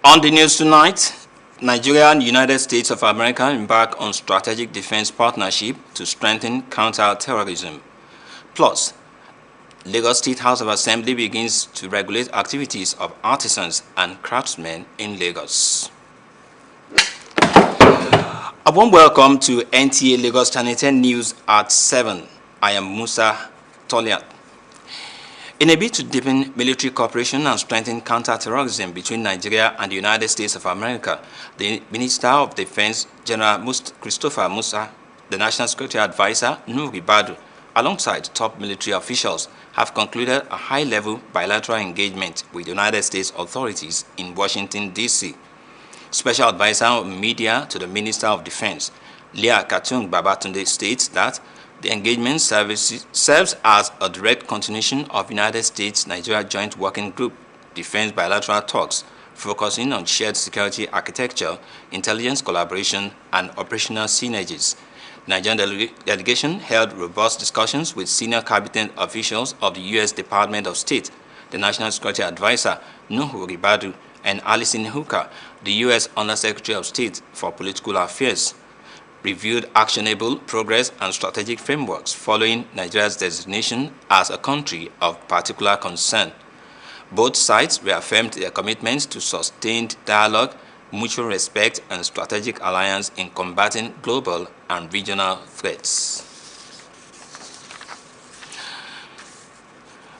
On the news tonight, Nigeria and United States of America embark on strategic defense partnership to strengthen counter-terrorism. Plus, Lagos State House of Assembly begins to regulate activities of artisans and craftsmen in Lagos. A warm welcome to NTA Lagos Channel 10 News at 7. I am Musa Toliat. In a bid to deepen military cooperation and strengthen counter-terrorism between Nigeria and the United States of America, the Minister of Defense, General Christopher Musa, the National Security Advisor, Nuhu Ribadu, alongside top military officials, have concluded a high-level bilateral engagement with United States authorities in Washington, D.C. Special Advisor on Media to the Minister of Defense, Leah Katung Babatunde, states that the engagement serves as a direct continuation of United States-Nigeria Joint Working Group defense bilateral talks, focusing on shared security architecture, intelligence collaboration, and operational synergies. The Nigerian delegation held robust discussions with senior cabinet officials of the U.S. Department of State, the National Security Advisor, Nuhu Ribadu, and Alison Hooker, the U.S. Undersecretary of State for Political Affairs, reviewed actionable progress and strategic frameworks following Nigeria's designation as a country of particular concern. Both sides reaffirmed their commitments to sustained dialogue, mutual respect, and strategic alliance in combating global and regional threats.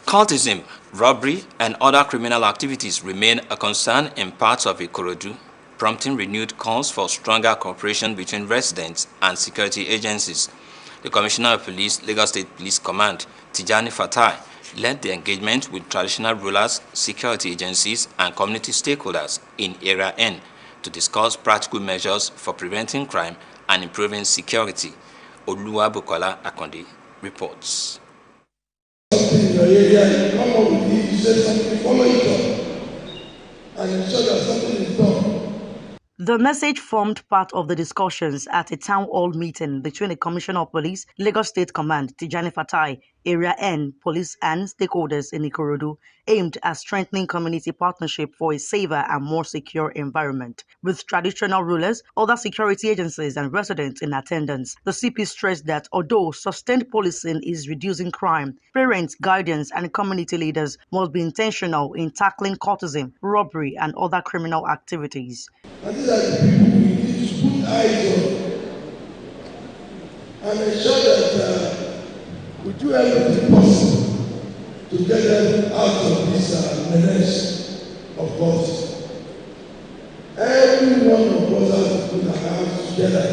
Cultism, robbery, and other criminal activities remain a concern in parts of Ikorodu, prompting renewed calls for stronger cooperation between residents and security agencies. The Commissioner of Police, Lagos State Police Command, Tijani Fatai, led the engagement with traditional rulers, security agencies, and community stakeholders in Area N to discuss practical measures for preventing crime and improving security. Oluwabukola Akonde reports. In your area, you come up with it, you say something, follow it up, and ensure that something is done. The message formed part of the discussions at a town hall meeting between the Commissioner of Police, Lagos State Command, Tijani Fatai, Area N, police and stakeholders in Ikorodu, aimed at strengthening community partnership for a safer and more secure environment. With traditional rulers, other security agencies and residents in attendance, the CP stressed that although sustained policing is reducing crime, parents, guardians and community leaders must be intentional in tackling cultism, robbery and other criminal activities. And these are the people we need to put eyes on and ensure that we do everything possible to get them out of this menace of cultism. Every one of us has to put our hands together.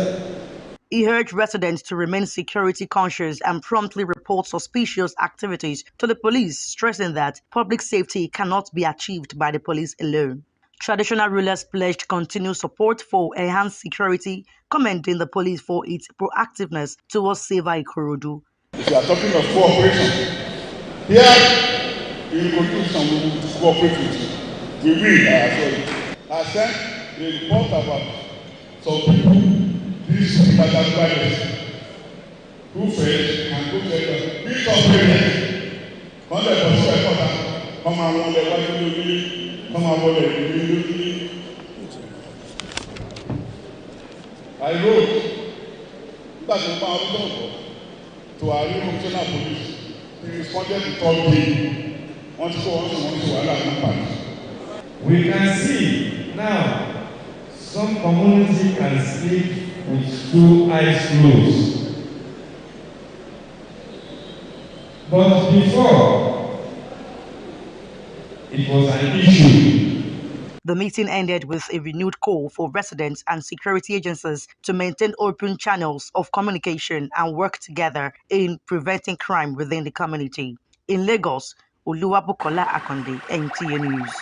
He urged residents to remain security conscious and promptly report suspicious activities to the police, stressing that public safety cannot be achieved by the police alone. Traditional rulers pledged continued support for enhanced security, commending the police for its proactiveness towards safer Ikorodu. If you are talking of cooperation, here you will do some to cooperate with you. We will, I sent a report about some people, these bad who failed and who failed. We cooperate. Come and won the white come and won the I wrote that to our new commissioner of police. He responded to third day. We can see now some community can sleep with two eyes closed. But before, it was an issue. The meeting ended with a renewed call for residents and security agencies to maintain open channels of communication and work together in preventing crime within the community. In Lagos, Oluwabukola Akonde, NTA News.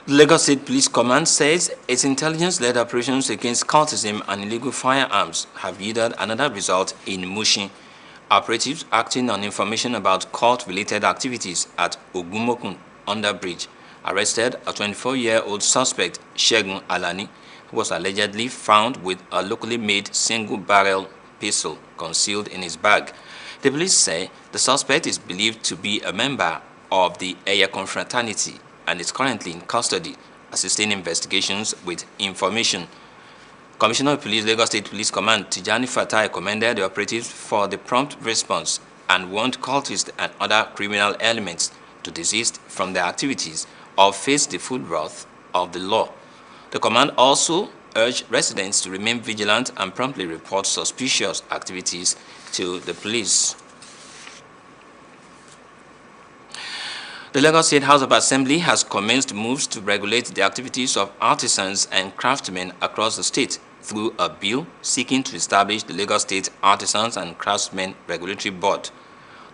The Lagos State Police Command says its intelligence-led operations against cultism and illegal firearms have yielded another result in Mushin. Operatives acting on information about cult-related activities at Ogumokun Underbridge arrested a 24-year-old suspect, Shegun Alani, who was allegedly found with a locally made single-barrel pistol concealed in his bag. The police say the suspect is believed to be a member of the Eye Confraternity and is currently in custody, assisting investigations with information. Commissioner of Police, Lagos State Police Command, Tijani Fatai, commended the operatives for the prompt response and warned cultists and other criminal elements to desist from their activities or face the full wrath of the law. The command also urged residents to remain vigilant and promptly report suspicious activities to the police. The Lagos State House of Assembly has commenced moves to regulate the activities of artisans and craftsmen across the state through a bill seeking to establish the Lagos State Artisans and Craftsmen Regulatory Board.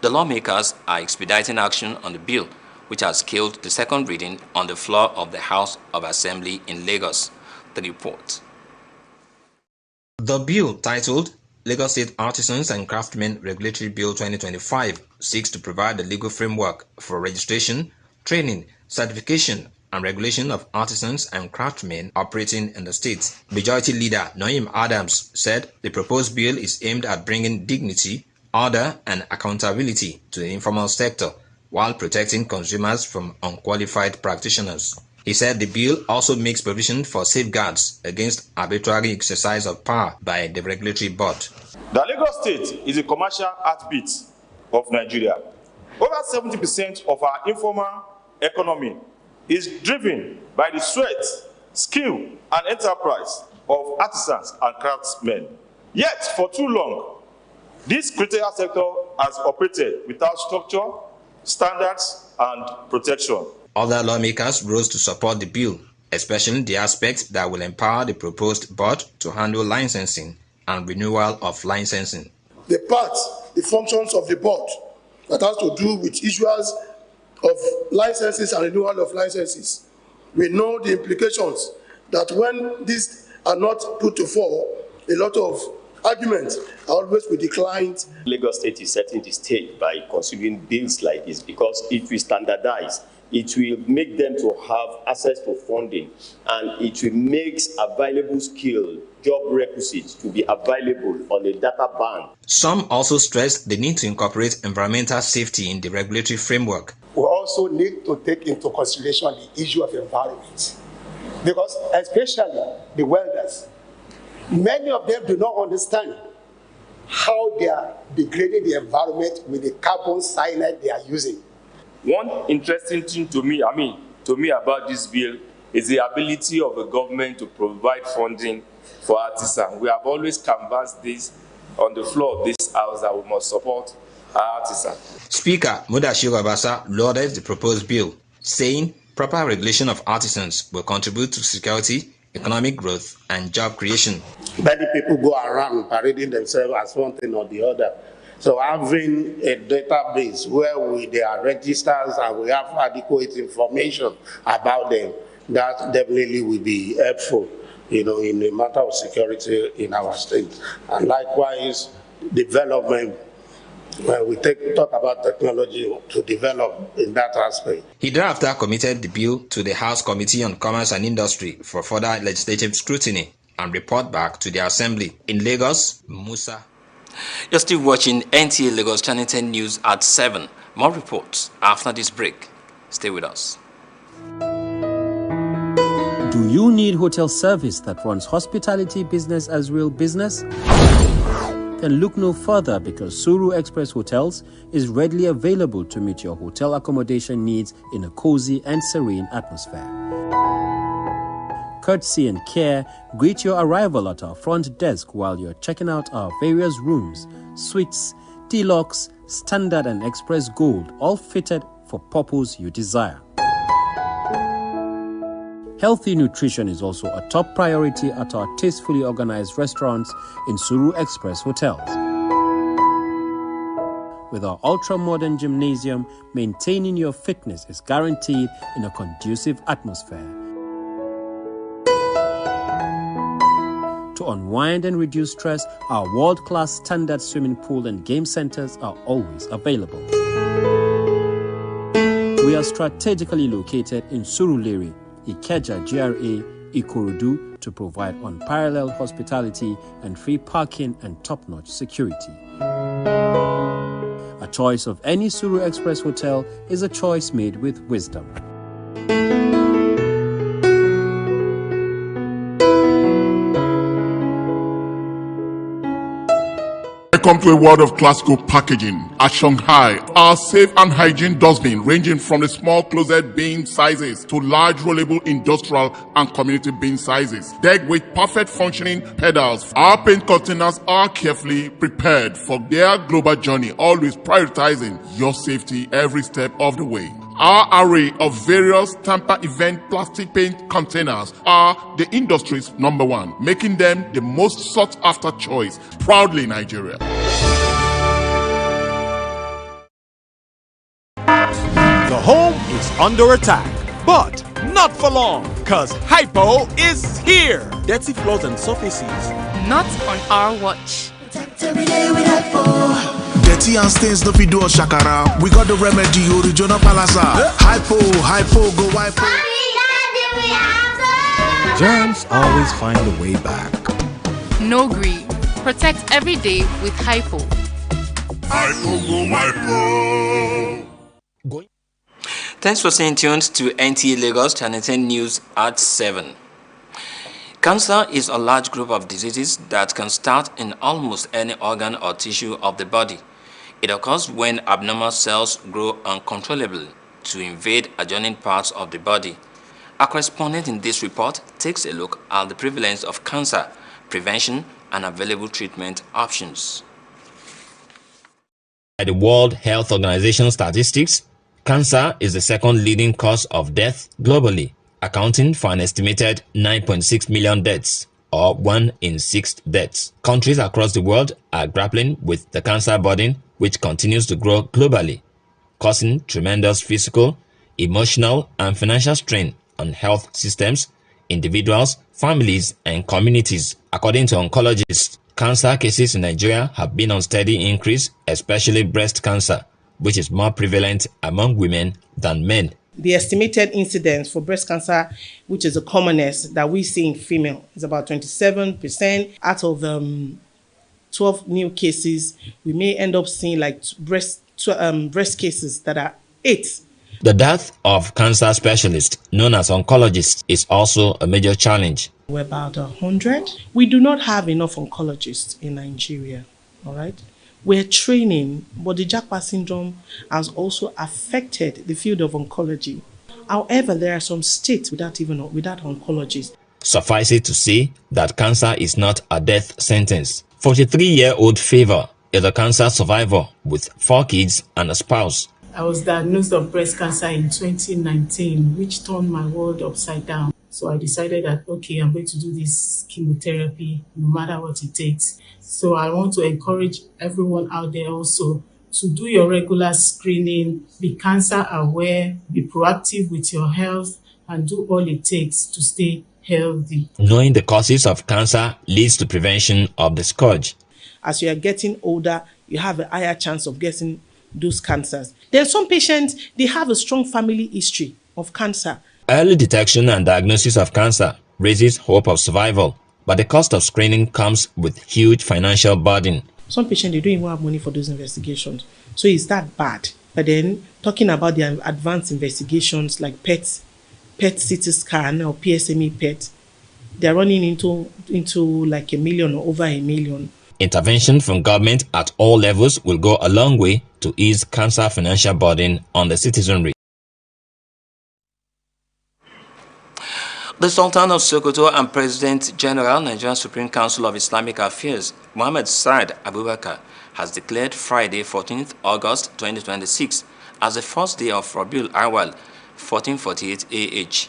The lawmakers are expediting action on the bill, which has killed the second reading on the floor of the House of Assembly in Lagos. The report. The bill, titled Lagos State Artisans and Craftsmen Regulatory Bill 2025, seeks to provide the legal framework for registration, training, certification, and regulation of artisans and craftsmen operating in the state. Majority Leader Noim Adams said the proposed bill is aimed at bringing dignity, order, and accountability to the informal sector while protecting consumers from unqualified practitioners. He said the bill also makes provision for safeguards against arbitrary exercise of power by the regulatory board. The Lagos State is a commercial heartbeat of Nigeria. Over 70% of our informal economy is driven by the sweat, skill, and enterprise of artisans and craftsmen. Yet, for too long, this critical sector has operated without structure, standards, and protection. Other lawmakers rose to support the bill, especially the aspect that will empower the proposed board to handle licensing and renewal of licensing. The functions of the board that has to do with issuers of licenses and renewal of licenses. We know the implications that when these are not put to fore, a lot of arguments are always be declined. Lagos State is setting the stage by considering bills like this because it will standardize. It will make them to have access to funding, and it will make available skill, job requisites to be available on a data bank. Some also stressed the need to incorporate environmental safety in the regulatory framework. We also need to take into consideration the issue of environment, because especially the welders, many of them do not understand how they are degrading the environment with the carbon cyanide they are using. One interesting thing to me about this bill is the ability of the government to provide funding for artisans. We have always canvassed this on the floor of this house that we must support our artisans. Speaker Mudashiru Obasa lauded the proposed bill, saying proper regulation of artisans will contribute to security, economic growth, and job creation. Many people go around parading themselves as one thing or the other. So having a database where there are registers and we have adequate information about them, that definitely will be helpful, in the matter of security in our state. And likewise, development, when we talk about technology to develop in that aspect. He thereafter committed the bill to the House Committee on Commerce and Industry for further legislative scrutiny and report back to the Assembly. In Lagos, Musa. You're still watching NTA Lagos Channel 10 News at 7. More reports after this break. Stay with us. Do you need hotel service that runs hospitality business as real business? Then look no further, because Suru Express Hotels is readily available to meet your hotel accommodation needs in a cozy and serene atmosphere. Courtesy and care greet your arrival at our front desk while you're checking out our various rooms, suites, deluxe, standard and express gold, all fitted for purpose you desire. Healthy nutrition is also a top priority at our tastefully organized restaurants in Suru Express Hotels. With our ultra-modern gymnasium, maintaining your fitness is guaranteed in a conducive atmosphere. To unwind and reduce stress, our world-class standard swimming pool and game centers are always available. We are strategically located in Surulere, Ikeja GRA, Ikorodu, to provide unparalleled hospitality and free parking and top-notch security. A choice of any Suru Express hotel is a choice made with wisdom. Welcome to a world of classical packaging. At Shanghai, our safe and hygiene dustbin ranging from the small closet bin sizes to large rollable industrial and community bin sizes. Decked with perfect functioning pedals, our paint containers are carefully prepared for their global journey, always prioritizing your safety every step of the way. Our array of various Tampa event plastic paint containers are the industry's #1, making them the most sought after choice. Proudly Nigeria. The home is under attack, but not for long, cause Hypo is here. Dirty floors and surfaces. Not on our watch. Protect every day with Hypo. Dirty and stains no fit do us shakara. We got the remedy, original palasa. Hypo, go Hypo. Germs always find a way back. No green. Protect every day with Hypo. Hypo, go Hypo. Thanks for staying tuned to NTA Lagos Channel 10 News at 7. Cancer is a large group of diseases that can start in almost any organ or tissue of the body. It occurs when abnormal cells grow uncontrollably to invade adjoining parts of the body. Our correspondent in this report takes a look at the prevalence of cancer, prevention, and available treatment options. By the World Health Organization statistics, cancer is the second leading cause of death globally, accounting for an estimated 9.6 million deaths, or 1 in 6 deaths. Countries across the world are grappling with the cancer burden, which continues to grow globally, causing tremendous physical, emotional, and financial strain on health systems, individuals, families, and communities. According to oncologists, cancer cases in Nigeria have been on steady increase, especially breast cancer, which is more prevalent among women than men. The estimated incidence for breast cancer, which is the commonest that we see in female, is about 27%. Out of 12 new cases, we may end up seeing like breast cases that are 8. The death of cancer specialists, known as oncologists, is also a major challenge. We're about 100. We do not have enough oncologists in Nigeria, all right? We're training, but the Japa syndrome has also affected the field of oncology. However, there are some states without oncologists. Suffice it to say that cancer is not a death sentence. 43-year-old Favor is a cancer survivor with 4 kids and a spouse. I was diagnosed of breast cancer in 2019, which turned my world upside down. So I decided that, okay, I'm going to do this chemotherapy no matter what it takes. So I want to encourage everyone out there also to do your regular screening, be cancer aware, be proactive with your health, and do all it takes to stay healthy. Knowing the causes of cancer leads to prevention of the scourge. As you are getting older, you have a higher chance of getting those cancers. There are some patients, they have a strong family history of cancer. Early detection and diagnosis of cancer raises hope of survival, but the cost of screening comes with huge financial burden. Some patients, they don't even have money for those investigations. So it's that bad. But then, talking about the advanced investigations like PET CT scan or PSMA PET, they're running into like $1 million or over $1 million. Intervention from government at all levels will go a long way to ease cancer financial burden on the citizenry. The Sultan of Sokoto and President General, Nigerian Supreme Council of Islamic Affairs, Mohammed Saad Abubakar, has declared Friday, 14th August 2026 as the first day of Rabiul Awal 1448 AH.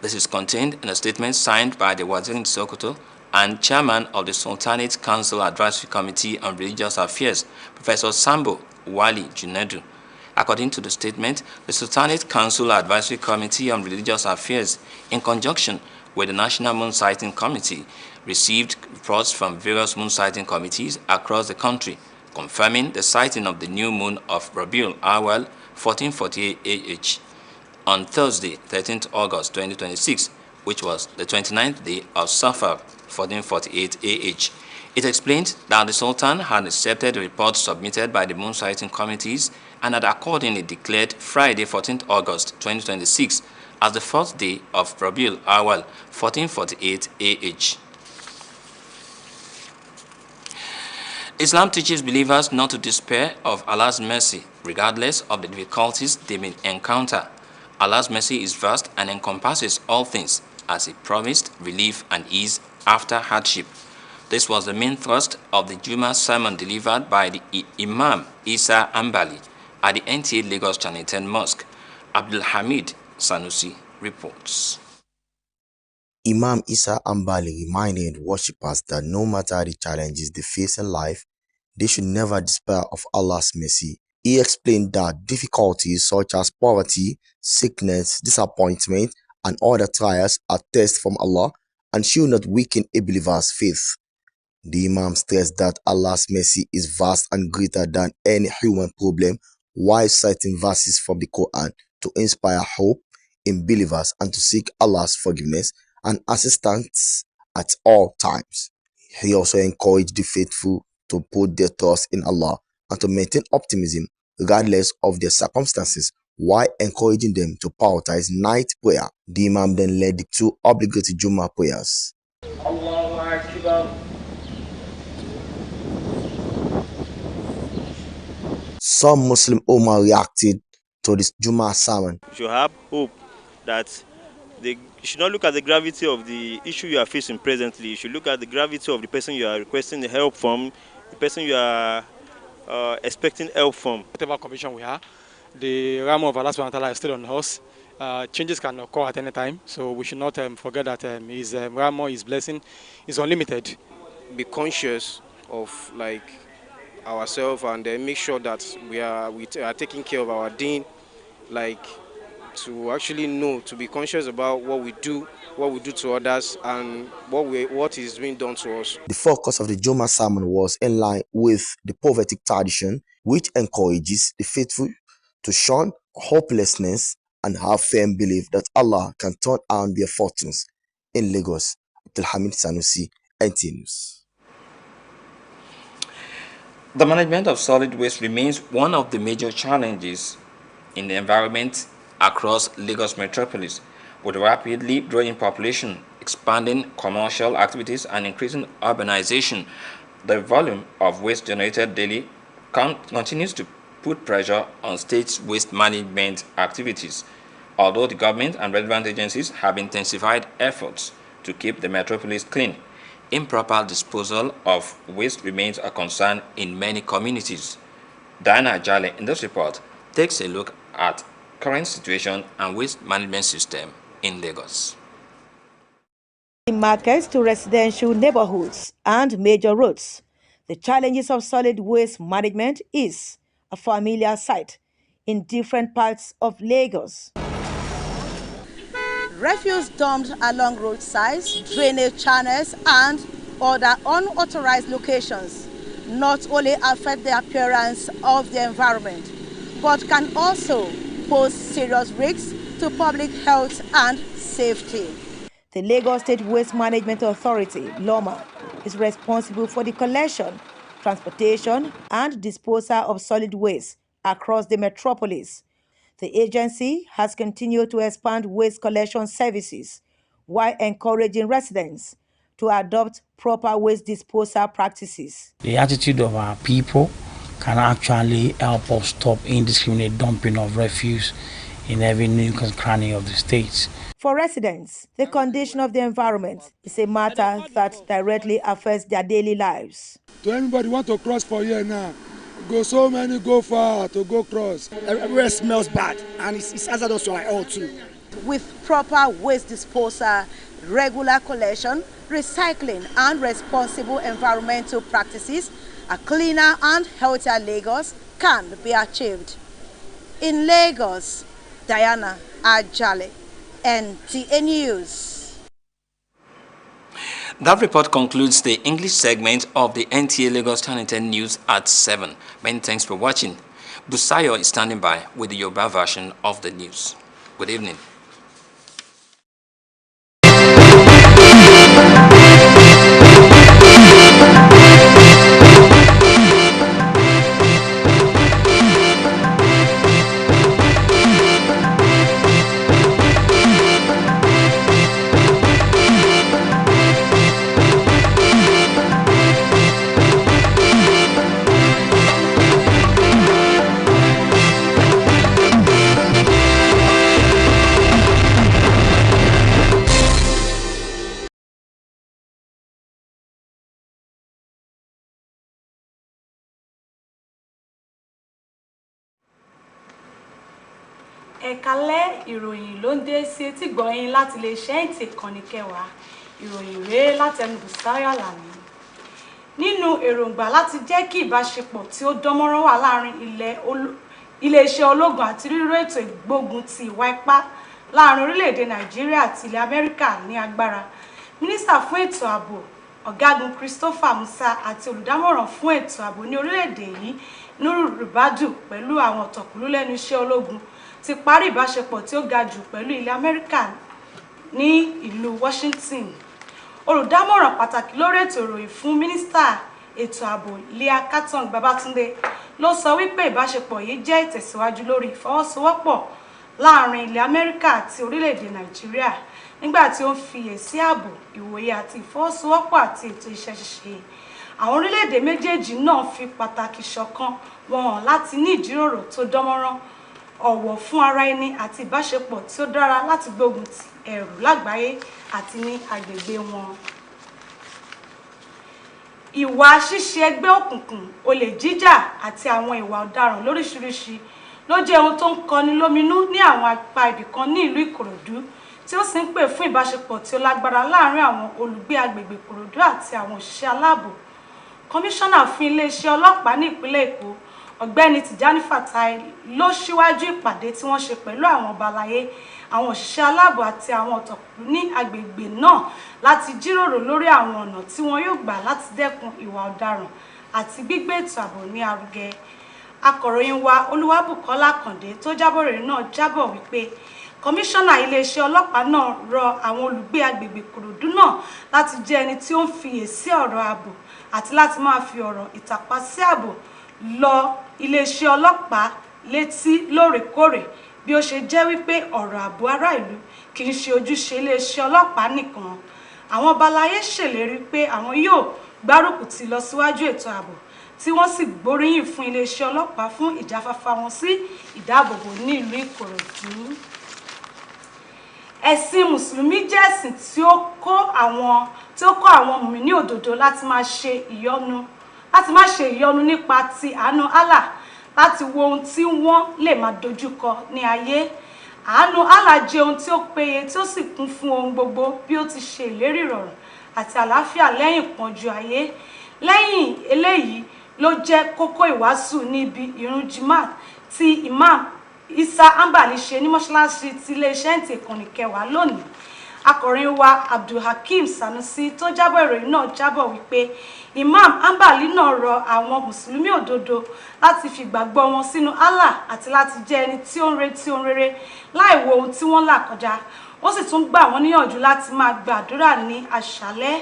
This is contained in a statement signed by the Wazir in Sokoto and Chairman of the Sultanate Council Advisory Committee on Religious Affairs, Professor Sambo Wali Junedu. According to the statement, the Sultanate Council Advisory Committee on Religious Affairs, in conjunction with the National Moon Sighting Committee, received reports from various moon sighting committees across the country, confirming the sighting of the new moon of Rabiul Awal 1448 AH on Thursday, 13th August 2026, which was the 29th day of Safar 1448 AH. It explained that the Sultan had accepted the reports submitted by the moon sighting committees and had accordingly declared Friday, 14th August 2026 as the 4th day of Rabiul Awal 1448 AH. Islam teaches believers not to despair of Allah's mercy, regardless of the difficulties they may encounter. Allah's mercy is vast and encompasses all things, as He promised relief and ease after hardship. This was the main thrust of the Juma sermon delivered by the Imam Isa Ambali at the NTA Lagos Channel 10 Mosque. Abdul Hamid Sanusi reports. Imam Isa Ambali reminded worshippers that no matter the challenges they face in life, they should never despair of Allah's mercy. He explained that difficulties such as poverty, sickness, disappointment, and other trials are tests from Allah and should not weaken a believer's faith. The Imam stressed that Allah's mercy is vast and greater than any human problem, while citing verses from the Quran to inspire hope in believers and to seek Allah's forgiveness and assistance at all times. He also encouraged the faithful to put their trust in Allah and to maintain optimism regardless of their circumstances, while encouraging them to prioritize night prayer. The Imam then led the 2 obligatory Jummah prayers. Allahu Akbar. Some Muslim Ummah reacted to this Jummah sermon. You should have hope that you should not look at the gravity of the issue you are facing presently. You should look at the gravity of the person you are requesting the help from, the person you are expecting help from. Whatever condition we are, the realm of Allah subhanahu wa ta'ala is still on us. Changes can occur at any time, so we should not forget that His realm, His blessing is unlimited. Be conscious of ourselves and make sure that we are taking care of our deen, to actually know, to be conscious about what we do to others and what is being done to us. The focus of the Jummah sermon was in line with the prophetic tradition, which encourages the faithful to shun hopelessness and have firm belief that Allah can turn around their fortunes. In Lagos, Abdul Hamid Sanusi, NTA News. The management of solid waste remains one of the major challenges in the environment across Lagos metropolis. With a rapidly growing population, expanding commercial activities, and increasing urbanization, the volume of waste generated daily continues to put pressure on states' waste management activities. Although the government and relevant agencies have intensified efforts to keep the metropolis clean, improper disposal of waste remains a concern in many communities. Diana Jale in this report takes a look at current situation and waste management system in Lagos. In markets to residential neighborhoods and major roads, the challenges of solid waste management is a familiar sight in different parts of Lagos. Refuse dumped along roadsides, drainage channels, and other unauthorized locations not only affect the appearance of the environment, but can also pose serious risks to public health and safety. The Lagos State Waste Management Authority, LOMA, is responsible for the collection, transportation, and disposal of solid waste across the metropolis. The agency has continued to expand waste collection services while encouraging residents to adopt proper waste disposal practices. The attitude of our people can actually help us stop indiscriminate dumping of refuse in every nook and cranny of the state. For residents, the condition of the environment is a matter that directly affects their daily lives. To anybody want to cross for here now, so many go far to go cross. Everywhere smells bad and it's hazardous to our health too. With proper waste disposal, regular collection, recycling, and responsible environmental practices, a cleaner and healthier Lagos can be achieved. In Lagos, Diana Ajale, NTA News. That report concludes the English segment of the NTA Lagos Channel 10 News at 7. Many thanks for watching. Busayo is standing by with the Yoruba version of the news. Good evening. Ẹ̀kálẹ́ ìròyìn ló ń dé sí etí gbọ̀nyìn láti lè ṣẹ́ǹtì ìkànnì kẹwàá ìròyìn rèé látẹnu Bùsáyọ̀ Àlàní. Nínú èròǹgbà láti jẹ́ kí ìbáṣepọ̀ tí ó dánmọ́rán wà láàrin iléeṣẹ́ ológun àti ríró ètò ìgbógun ti ìwà ipá láàrin orílẹ̀-èdè Nàìjíríà àti ilẹ̀ Amẹ́ríkà ní agbára, mínísítà fún ètò ààbò Ọ̀gágun Christopher Musa àti olùdámọ̀ràn fún ètò ààbò ní orílẹ̀-èdè yìí Nuru Ribadu pẹ̀lú àwọn ọ̀tọ̀kùlú lẹ́nu iṣẹ́ ológun ti parí ìbáṣepọ̀ tí ó ga jù pẹ̀lú ilẹ̀ Amẹ́ríkà ní ìlú Washington. Olùdámọ̀ràn pàtàkì lórí ètò ìròyìn fún mínísítà ètò ààbò Leah Katong Babatunde ló sọ wípé ìbáṣepọ̀ yìí jẹ́ ìtẹ̀síwájú lórí ìfọwọ́sowọ́pọ̀ láàrin ilẹ̀ Amẹ́ríkà àti orílẹ̀-èdè Nàìjíríà nígbà tí ó ń fiyèsí ààbò, ìwòye àti ìfọwọ́sowọ́pọ̀ àti ètò iṣẹ́ ṣíṣe. Àwọn orílẹ̀-èdè méjèèjì náà fi pàtàkì ṣọ̀kan wọn hàn láti ní ìjíròrò tó dánmọ́rán, ọ̀wọ̀ fún ara ẹni àti ìbáṣepọ̀ tí ó dára láti gbógun ti ẹ̀rù lágbàáyé àti ní agbègbè wọn. Ìwà ṣíṣe ẹgbẹ́ òkùnkùn, olè jíjà àti àwọn ìwà ọ̀daràn lóríṣiríṣi ló jẹ́ ohun tó ń kọni lóminú ní àwọn apá ibìkan ní ìlú Ìkòròdú tí ó sì ń pè fún ìbáṣepọ̀ tí ó lágbára láàrin àwọn olùgbé agbègbè Ìkòròdú àti àwọn òṣìṣẹ́ aláàbò. Kọmíṣánná fún iléeṣẹ́ ọlọ́pàá ní ìpínlẹ̀ Èkó Ọ̀gbẹ́ni Tijani Fatai ló ṣíwájú ìpàdé tí wọ́n ṣe pẹ̀lú àwọn ọba aláyé, àwọn òṣìṣẹ́ aláàbò àti àwọn ọ̀tọ̀kùlú ní agbègbè náà láti jíròrò lórí àwọn ọ̀nà tí wọn yóò gbà láti dẹ́kun ìwà ọ̀daràn àti gbígbé ètò ààbò ní arugẹ. Akọ̀ròyìn wa Olúwabùkọ́lá Kàndé tó jábọ̀ rẹ̀ náà jábọ̀ wípé kọmíṣánná iléeṣẹ́ ọlọ́pàá náà rọ àwọn olùgbé agbègbè Ìkòròdú náà láti jẹ́ ẹni tí ó ń fiyèsí ọ̀rọ̀ ààbò àti láti máa fi ọ̀rọ̀ ìtàpá sí ààbò lọ iléeṣẹ́ ọlọ́pàá létí lóòrèkóòrè bí ó ṣe jẹ́ wípé ọ̀rọ̀ ààbò ará ìlú kì í ṣe ojúṣe iléeṣẹ́ ọlọ́pàá nìkan. Àwọn ọba aláyé ṣèlérí pé àwọn yóò gbárùkù ti lọ síwájú ètò ààbò tí wọ́n sì gbóríyìn fún iléeṣẹ́ ọlọ́pàá fún ìjáfáfá wọn sí ìdáàbòbò ní ìlú Ìkòròdú. Ẹ̀sìn Mùsùlùmí jẹ́ ẹ̀sìn tí ó kọ́ àwọn mùmínì òdodo láti má ṣe ìyọnu nípa ti àánú Allah láti wo ohun tí wọ́n lè máa dojúkọ ní ayé. Àánú Allah jẹ́ ohun tí ó péye tí ó sì kún fún ohun gbogbo bí ó ti ṣe ìlérí ìrọ̀rùn àti àlàáfíà lẹ́yìn ìpọ́njú ayé. Lẹ́yìn eléyìí ló jẹ́ kókó ìwàásù níbi ìrun Jímọ̀ tí Imam Isa Ambali ṣe ní mọ́ṣáláṣí ti iléeṣẹ́ ntì ìkànnì kẹwàá lónìí. Akọ̀ròyìn wa Abdulhakeem Sanusi tó jábọ̀ ìròyìn náà jábọ̀ wípé Imam Ambali náà rọ àwọn mùsùlùmí òdodo láti fi ìgbàgbọ́ wọn sínú Allah àti láti jẹ́ ẹni tí ó ń retí ohun rere láì wo ohun tí wọ́n là kọjá. Ó sì tún gbà wọ́n níyànjú láti máa gbàdúrà ní àṣálẹ́.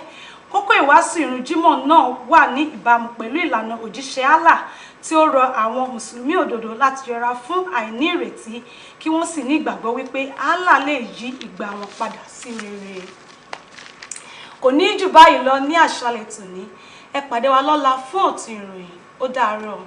Kókó ìwàásù ìrun Jímọ̀ náà wà ní ìbámu pẹ̀lú ìlànà òjíṣẹ́ Allah tí ó rọ àwọn mùsùlùmí òdodo láti yẹra fún àìní ìrètí kí wọ́n sì ní ìgbàgbọ́ wípé Allah lè yí ìgbà wọn padà sí rere. Kò ní jù báyìí lọ ní àṣálẹ́ tòní. Ẹ pàdé wa lọ́la fún ọ̀tun ìròyìn. Ó dàárọ̀.